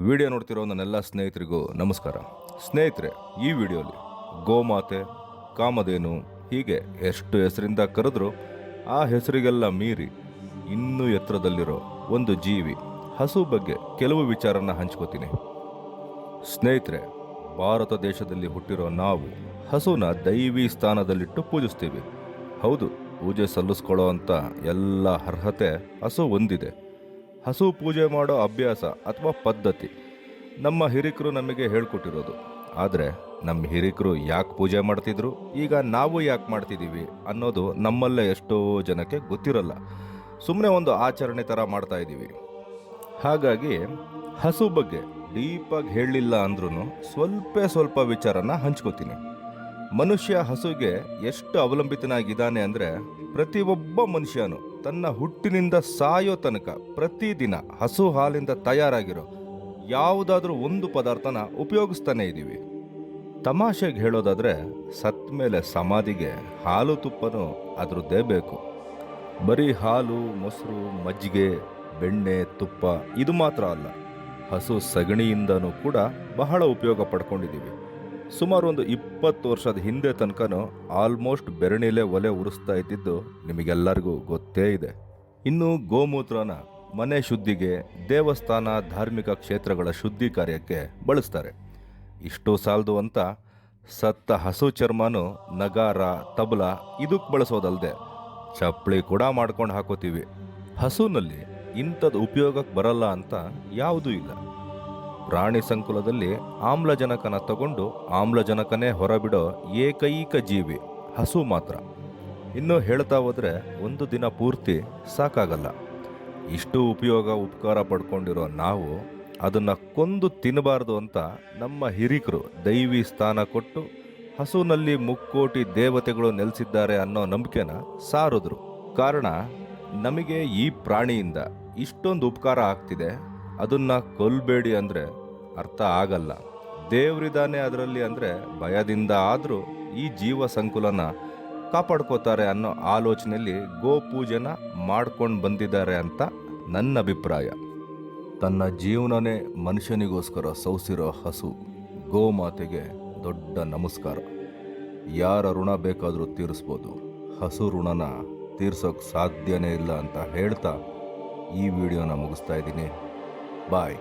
Video ನೋಡ್ತಿರೋ ನನ್ನೆಲ್ಲ ಸ್ನೇಹಿತರಿಗೂ ನಮಸ್ಕಾರ. ಸ್ನೇಹಿತರೆ, ಈ ವಿಡಿಯೋಲಿ ಗೋಮಾತೆ, ಕಾಮಧೇನು ಹೀಗೆ ಎಷ್ಟು ಹೆಸರಿಂದ ಕರೆದ್ರೂ ಆ ಹೆಸರಿಗೆಲ್ಲ ಮೀರಿ ಇನ್ನೂ ಎತ್ತರದಲ್ಲಿರೋ ಒಂದು ಜೀವಿ ಹಸು ಬಗ್ಗೆ ಕೆಲವು ವಿಚಾರನ ಹಂಚ್ಕೋತೀನಿ. ಸ್ನೇಹಿತರೆ, ಭಾರತ ದೇಶದಲ್ಲಿ ಹುಟ್ಟಿರೋ ನಾವು ಹಸುನ ದೈವಿ ಸ್ಥಾನದಲ್ಲಿಟ್ಟು ಪೂಜಿಸ್ತೀವಿ. ಹೌದು, ಪೂಜೆ ಸಲ್ಲಿಸ್ಕೊಳ್ಳೋ ಅಂತ ಎಲ್ಲ ಅರ್ಹತೆ ಹಸು ಹೊಂದಿದೆ. ಹಸು ಪೂಜೆ ಮಾಡೋ ಅಭ್ಯಾಸ ಅಥವಾ ಪದ್ಧತಿ ನಮ್ಮ ಹಿರಿಕರು ನಮಗೆ ಹೇಳ್ಕೊಟ್ಟಿರೋದು. ಆದರೆ ನಮ್ಮ ಹಿರಿಕರು ಯಾಕೆ ಪೂಜೆ ಮಾಡ್ತಿದ್ರು, ಈಗ ನಾವು ಯಾಕೆ ಮಾಡ್ತಿದ್ದೀವಿ ಅನ್ನೋದು ನಮ್ಮಲ್ಲೇ ಎಷ್ಟೋ ಜನಕ್ಕೆ ಗೊತ್ತಿರಲ್ಲ. ಸುಮ್ಮನೆ ಒಂದು ಆಚರಣೆ ಥರ ಮಾಡ್ತಾ ಇದ್ದೀವಿ. ಹಾಗಾಗಿ ಹಸು ಬಗ್ಗೆ ಡೀಪಾಗಿ ಹೇಳಲಿಲ್ಲ ಅಂದ್ರೂ ಸ್ವಲ್ಪ ವಿಚಾರನ ಹಂಚ್ಕೋತೀನಿ. ಮನುಷ್ಯ ಹಸುಗೆ ಎಷ್ಟು ಅವಲಂಬಿತನಾಗಿದ್ದಾನೆ ಅಂದರೆ, ಪ್ರತಿಯೊಬ್ಬ ಮನುಷ್ಯನು ತನ್ನ ಹುಟ್ಟಿನಿಂದ ಸಾಯೋ ತನಕ ಪ್ರತಿದಿನ ಹಸು ಹಾಲಿಂದ ತಯಾರಾಗಿರೋ ಯಾವುದಾದ್ರೂ ಒಂದು ಪದಾರ್ಥನ ಉಪಯೋಗಿಸ್ತಾನೆ ಇದ್ದೀವಿ. ತಮಾಷೆಗೆ ಹೇಳೋದಾದರೆ, ಸತ್ತ ಮೇಲೆ ಸಮಾಧಿಗೆ ಹಾಲು ತುಪ್ಪನೂ ಅದರದ್ದೇ ಬೇಕು. ಬರೀ ಹಾಲು, ಮೊಸರು, ಮಜ್ಜಿಗೆ, ಬೆಣ್ಣೆ, ತುಪ್ಪ ಇದು ಮಾತ್ರ ಅಲ್ಲ, ಹಸು ಸಗಣಿಯಿಂದನೂ ಕೂಡ ಬಹಳ ಉಪಯೋಗ ಪಡ್ಕೊಂಡಿದ್ದೀವಿ. ಸುಮಾರು ಒಂದು 20 ವರ್ಷದ ಹಿಂದೆ ತನಕನೂ ಆಲ್ಮೋಸ್ಟ್ ಬೆರಣಿಲೆ ಒಲೆ ಉರಿಸ್ತಾ ಇದ್ದಿದ್ದು ನಿಮಗೆಲ್ಲರಿಗೂ ಗೊತ್ತೇ ಇದೆ. ಇನ್ನು ಗೋಮೂತ್ರನ ಮನೆ ಶುದ್ಧಿಗೆ, ದೇವಸ್ಥಾನ, ಧಾರ್ಮಿಕ ಕ್ಷೇತ್ರಗಳ ಶುದ್ಧಿ ಕಾರ್ಯಕ್ಕೆ ಬಳಸ್ತಾರೆ. ಇಷ್ಟು ಸಾಲದು ಅಂತ ಸತ್ತ ಹಸು ಚರ್ಮನೂ ನಗಾರ, ತಬಲ ಇದಕ್ಕೆ ಬಳಸೋದಲ್ಲದೆ ಚಪ್ಪಲಿ ಕೂಡ ಮಾಡ್ಕೊಂಡು ಹಾಕೋತೀವಿ. ಹಸುನಲ್ಲಿ ಇಂಥದ್ದು ಉಪಯೋಗಕ್ಕೆ ಬರಲ್ಲ ಅಂತ ಯಾವುದೂ ಇಲ್ಲ. ಪ್ರಾಣಿ ಸಂಕುಲದಲ್ಲಿ ಆಮ್ಲಜನಕನ ತಗೊಂಡು ಆಮ್ಲಜನಕನೇ ಹೊರಬಿಡೋ ಏಕೈಕ ಜೀವಿ ಹಸು ಮಾತ್ರ. ಇನ್ನು ಹೇಳ್ತಾ ಹೋದರೆ ಒಂದು ದಿನ ಪೂರ್ತಿ ಸಾಕಾಗಲ್ಲ. ಇಷ್ಟು ಉಪಕಾರ ಪಡ್ಕೊಂಡಿರೋ ನಾವು ಅದನ್ನು ಕೊಂದು ತಿನ್ನಬಾರ್ದು ಅಂತ ನಮ್ಮ ಹಿರಿಕರು ದೈವಿ ಸ್ಥಾನ ಕೊಟ್ಟು ಹಸುನಲ್ಲಿ ಮುಕ್ಕೋಟಿ ದೇವತೆಗಳು ನೆಲೆಸಿದ್ದಾರೆ ಅನ್ನೋ ನಂಬಿಕೆನ ಸಾರಿದ್ರು. ಕಾರಣ, ನಮಗೆ ಈ ಪ್ರಾಣಿಯಿಂದ ಇಷ್ಟೊಂದು ಉಪಕಾರ ಆಗ್ತಿದೆ, ಅದನ್ನು ಕೊಲ್ಬೇಡಿ ಅಂದರೆ ಅರ್ಥ ಆಗಲ್ಲ. ದೇವರಿದ್ದಾನೆ ಅದರಲ್ಲಿ ಅಂದರೆ ಭಯದಿಂದ ಆದರೂ ಈ ಜೀವ ಸಂಕುಲನ ಕಾಪಾಡ್ಕೋತಾರೆ ಅನ್ನೋ ಆಲೋಚನೆಯಲ್ಲಿ ಗೋಪೂಜೆನ ಮಾಡ್ಕೊಂಡು ಬಂದಿದ್ದಾರೆ ಅಂತ ನನ್ನ ಅಭಿಪ್ರಾಯ. ತನ್ನ ಜೀವನನೇ ಮನುಷ್ಯನಿಗೋಸ್ಕರ ಸೌಸಿರೋ ಹಸು ಗೋಮಾತೆಗೆ ದೊಡ್ಡ ನಮಸ್ಕಾರ. ಯಾರ ಋಣ ಬೇಕಾದರೂ ತೀರಿಸ್ಬೋದು, ಹಸು ಋಣನ ತೀರ್ಸೋಕ್ಕೆ ಸಾಧ್ಯನೇ ಇಲ್ಲ ಅಂತ ಹೇಳ್ತಾ ಈ ವಿಡಿಯೋನ ಮುಗಿಸ್ತಾ ಇದ್ದೀನಿ. ಬಾಯ್.